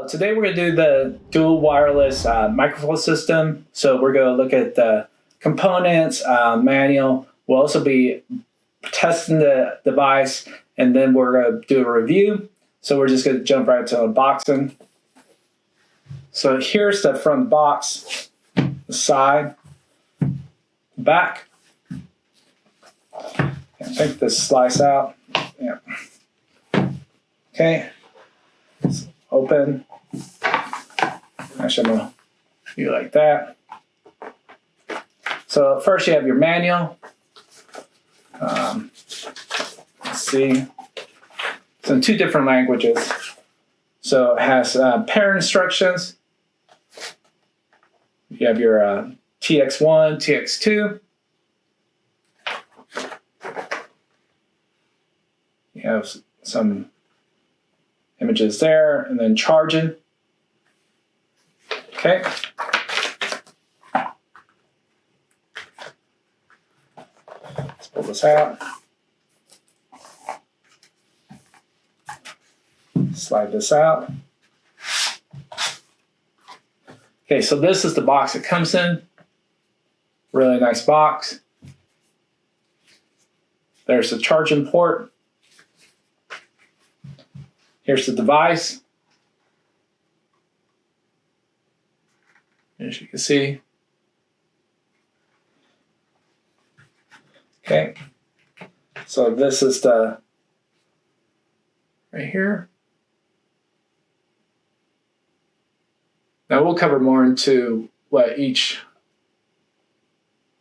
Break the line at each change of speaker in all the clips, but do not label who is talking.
Today we're going to do the dual wireless microphone system. So we're going to look at the components, manual. We'll also be testing the device, and then we're going to do a review. So we're just going to jump right to unboxing. So here's the front box, the side, back. Take this slice out. Yeah. Okay. Open. Actually, I'm going to do like that. So first you have your manual. Let's see. It's in 2 different languages. So it has pair instructions. You have your TX1, TX2. You have some images there, and then charging. Okay. Let's pull this out. Slide this out. Okay, so this is the box it comes in. Really nice box. There's the charging port. Here's the device. As you can see. Okay. So this is the right here. Now we'll cover more into what each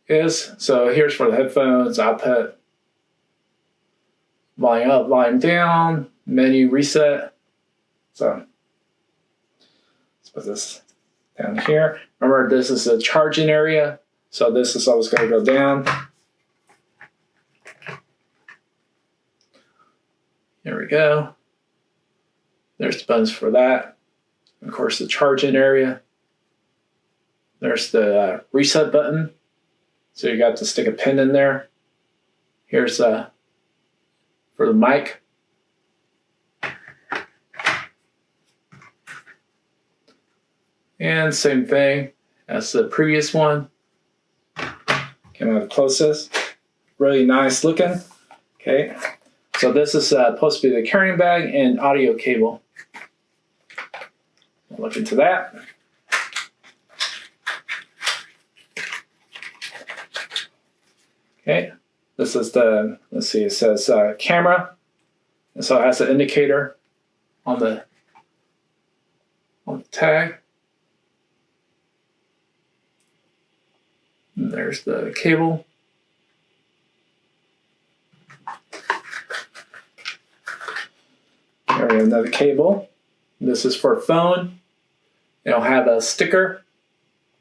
is. So here's for the headphones, output, volume up, volume down, menu reset. So let's put this down here. Remember, this is the charging area. So this is always going to go down. There we go. There's the buttons for that. Of course, the charging area. There's the reset button. So you got to stick a pin in there. Here's for the mic. And same thing as the previous one. Came out the closest. Really nice looking. Okay. So this is supposed to be the carrying bag and audio cable. We'll look into that. Okay. This is the, let's see, it says camera. And so it has an indicator on the tag. And there's the cable. There we have another cable. This is for phone. It'll have a sticker.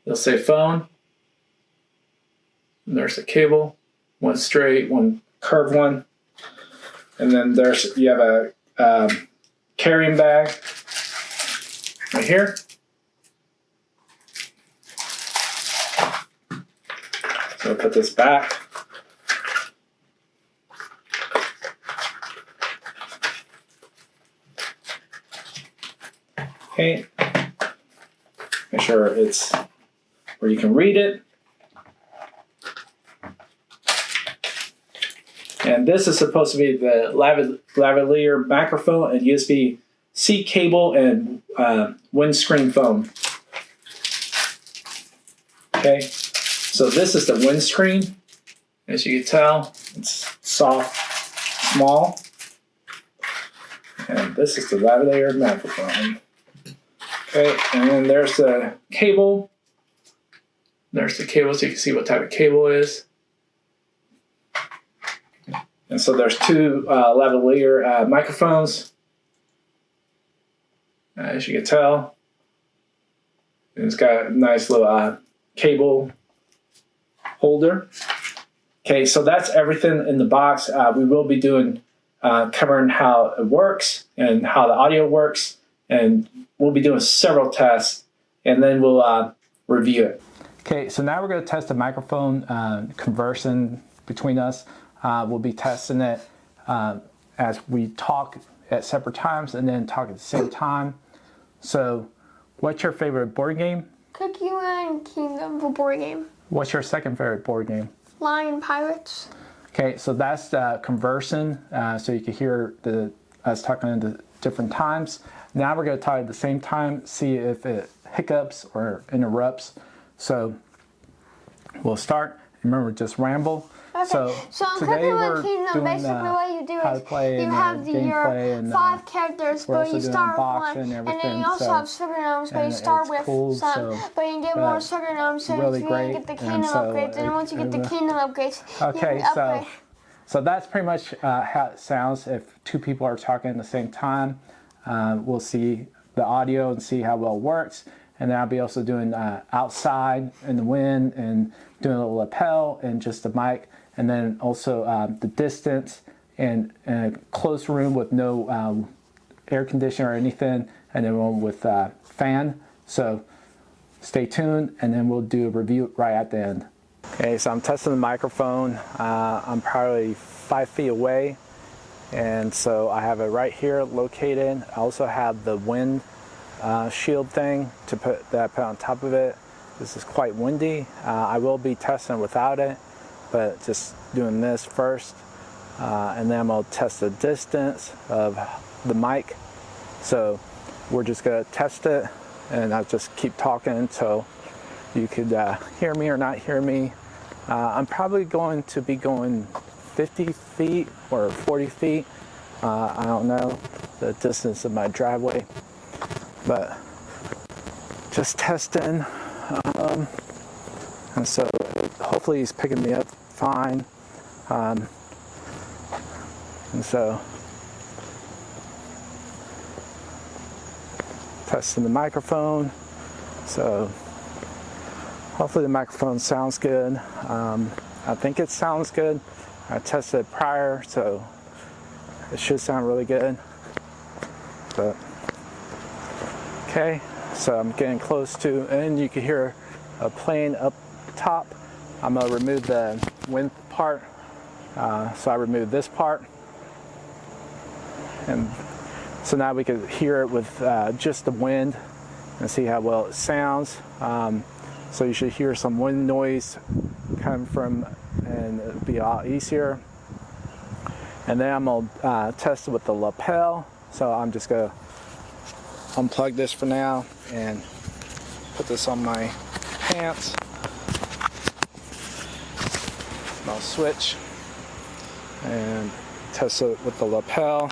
It'll say phone. And there's the cable. One straight, one curved one. And then there's, you have a carrying bag right here. So I'll put this back. Okay. Make sure it's where you can read it. And this is supposed to be the lavalier microphone and USB-C cable and windscreen foam. Okay. So this is the windscreen. As you can tell, it's soft, small. And this is the lavalier microphone. Okay, and then there's the cable. There's the cable so you can see what type of cable it is. And so there's 2 lavalier microphones. As you can tell. And it's got a nice little cable holder. Okay, so that's everything in the box. We will be doing covering how it works and how the audio works, and we'll be doing several tests, and then we'll review it. Okay, so now we're going to test the microphone conversing between us. We'll be testing it as we talk at separate times and then talk at the same time. So, what's your favorite board game?
Cookie Run Kingdom, the board game.
What's your second favorite board game?
Lion Pirates.
Okay, so that's conversing, so you can hear us talking at the different times. Now we're going to talk at the same time, see if it hiccups or interrupts. So we'll start. Remember, just ramble.
Okay. So on
today
Cookie Run
we're
Kingdom,
doing
basically what you do
how
is
to play
you have your 5 characters, but you start with one, and then you also have sugar gnomes, but you start with some, but you get more sugar gnomes, so
really
you
great.
get the kingdom upgrades, and once you get the kingdom upgrades,
okay,
you can upgrade.
So that's pretty much how it sounds if 2 people are talking at the same time. We'll see the audio and see how well it works. And then I'll be also doing outside in the wind and doing a little lapel and just the mic. And then also the distance and a close room with no air conditioner or anything. And then one with fan. So stay tuned and then we'll do a review right at the end. Okay, so I'm testing the microphone. I'm probably 5 feet away. And so I have it right here located. I also have the wind shield thing to put on top of it. This is quite windy. I will be testing without it, but just doing this first. And then I'm going to test the distance of the mic. So we're just going to test it, and I'll just keep talking until you could hear me or not hear me. I'm probably going to be going 50 feet or 40 feet. I don't know the distance of my driveway, but just testing. And so hopefully he's picking me up fine. And so testing the microphone. So hopefully the microphone sounds good. I think it sounds good. I tested it prior, so it should sound really good. But okay, so I'm getting close to, and you can hear a plane up top. I'm gonna remove the wind part. So I removed this part, and so now we can hear it with just the wind and see how well it sounds. So you should hear some wind noise come from, and it'll be a lot easier. And then I'm gonna test it with the lapel. So I'm just gonna unplug this for now and put this on my pants. And I'll switch and test it with the lapel.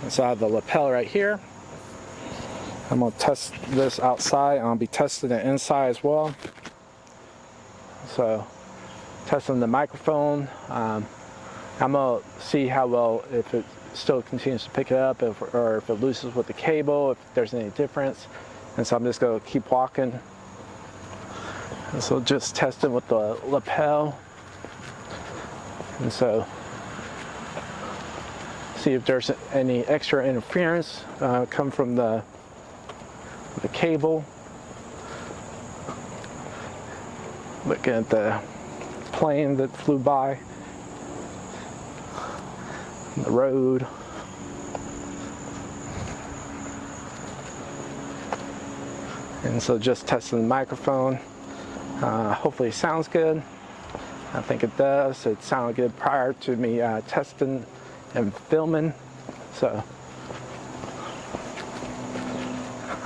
So I have the lapel right here. I'm going to test this outside. I'll be testing it inside as well. So, testing the microphone. I'm going to see how well, if it still continues to pick it up, or if it loses with the cable, if there's any difference. And so I'm just going to keep walking. And so just testing with the lapel. And so, see if there's any extra interference come from the cable. Looking at the plane that flew by, the road. And so just testing the microphone. Hopefully it sounds good. I think it does. It sounded good prior to me testing and filming. So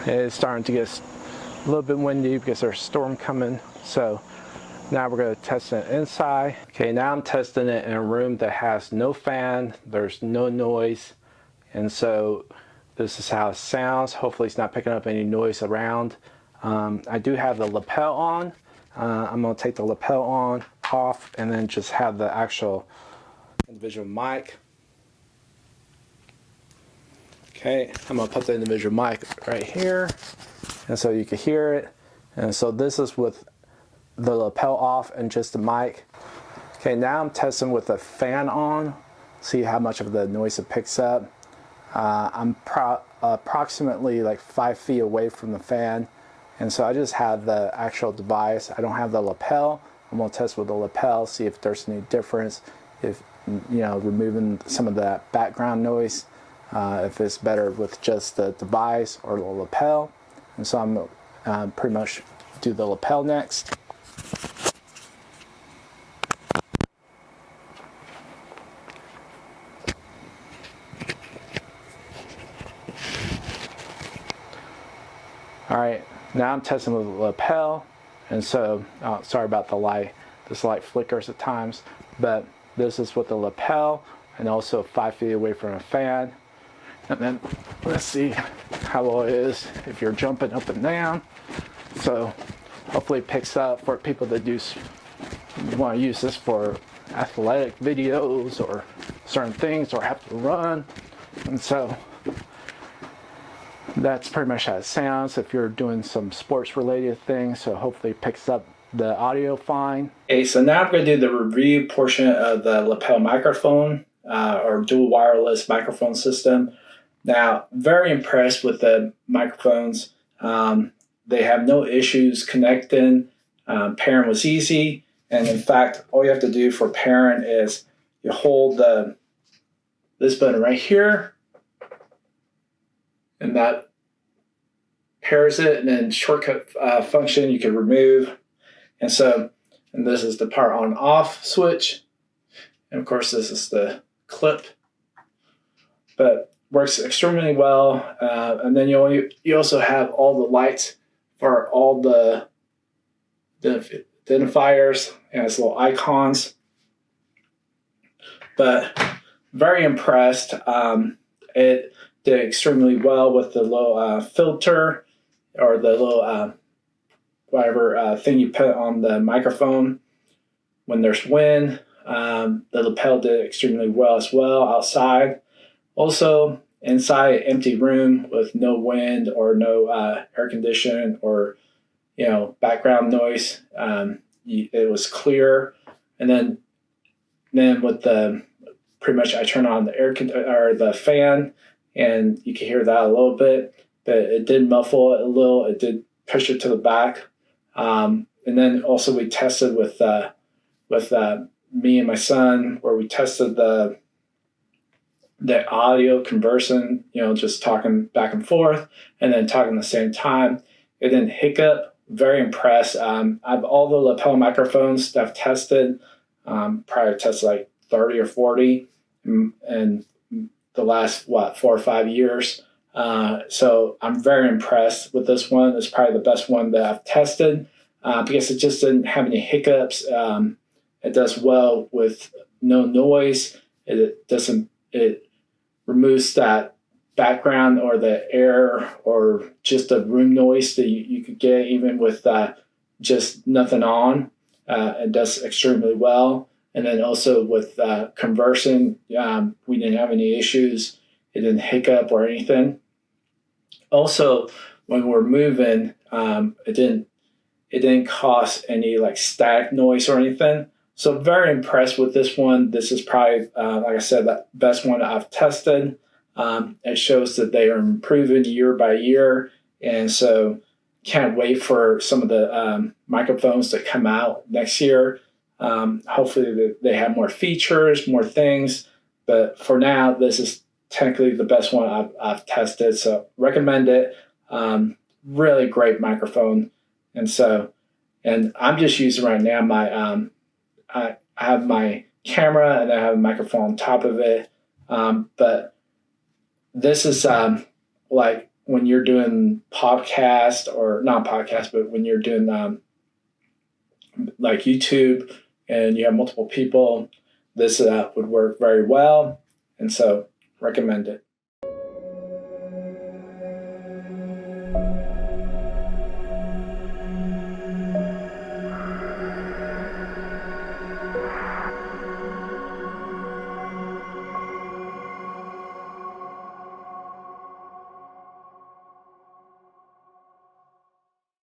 it's starting to get a little bit windy because there's a storm coming. So now we're going to test it inside. Okay, now I'm testing it in a room that has no fan, there's no noise, and so this is how it sounds. Hopefully it's not picking up any noise around. I do have the lapel on. I'm going to take the lapel off and then just have the actual individual mic. Okay, I'm going to put the individual mic right here, and so you can hear it. And so this is with the lapel off and just the mic. Okay, now I'm testing with the fan on, see how much of the noise it picks up.
I'm approximately like 5 feet away from the fan, and so I just have the actual device. I don't have the lapel. I'm gonna test with the lapel, see if there's any difference, if removing some of that background noise, if it's better with just the device or the lapel. And so I'm pretty much do the lapel next. All right, now I'm testing with the lapel, and so sorry about the light. This light flickers at times, but this is with the lapel, and also 5 feet away from a fan. And then let's see how low it is if you're jumping up and down. So hopefully it picks up for people that want to use this for athletic videos or certain things or have to run. And so that's pretty much how it sounds if you're doing some sports related things. So hopefully it picks up the audio fine.
Okay, so now I'm going to do the review portion of the lapel microphone or dual wireless microphone system. Now, very impressed with the microphones. They have no issues connecting. Pairing was easy. And in fact, all you have to do for pairing is you hold this button right here, and that pairs it, and then shortcut function you can remove. And this is the power on off switch. And of course, this is the clip. But works extremely well. And then you also have all the lights for all the identifiers and its little icons. But very impressed. It did extremely well with the little filter or the little whatever thing you put on the microphone when there's wind. The lapel did extremely well as well outside. Also, inside an empty room with no wind or no air conditioning or background noise, it was clear. And then with pretty much I turn on the or the fan, and you can hear that a little bit, but it did muffle it a little. It did push it to the back. And then also we tested with me and my son, where we tested the audio conversing, just talking back and forth and then talking at the same time. It didn't hiccup. Very impressed. I've all the lapel microphones that I've tested, probably tested like 30 or 40 in the last 4 or 5 years. So I'm very impressed with this one. It's probably the best one that I've tested because it just didn't have any hiccups. It does well with no noise. It removes that background or the air or just the room noise that you could get even with just nothing on. It does extremely well. And then also with conversing, we didn't have any issues. It didn't hiccup or anything. Also, when we're moving, it didn't cause any like static noise or anything. So very impressed with this one. This is probably, like I said, the best one I've tested. It shows that they are improving year by year. And so can't wait for some of the microphones to come out next year. Hopefully they have more features, more things. But for now, this is technically the best one I've tested. So recommend it. Really great microphone. And I'm just using right now my I have my camera and I have a microphone on top of it. But this is like when you're doing podcast or not podcast, but when you're doing like YouTube and you have multiple people, this would work very well. And so recommend it.